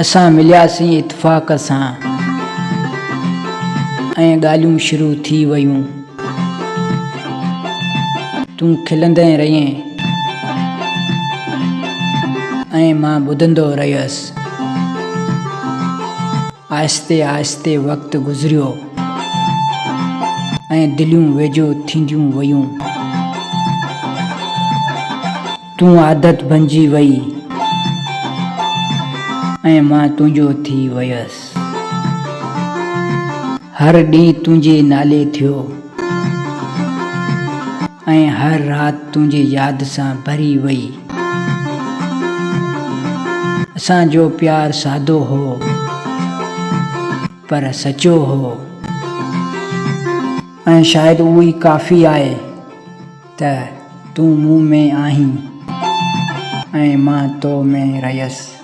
असां मिलियासीं इत्फ़ाक़ सां ऐं ॻाल्हियूं शुरू थी वयूं। तूं खिलंदे रहीं ऐं मां ॿुधंदो रहियुसि। आहिस्ते आहिस्ते वक़्तु गुज़रियो ऐं दिलियूं वेझो थींदियूं वयूं। तूं आदत बणिजी वई ऐं मां तुंहिंजो थी वयुसि। हर ॾींहुं तुंहिंजे नाले थियो ऐं हर राति तुंहिंजी यादि सां भरी वई। असांजो प्यार सादो हो पर सचो हो, ऐं शायदि उहो ई काफ़ी आहे त तूं मूं में आहीं ऐं मां तो में रहियुसि।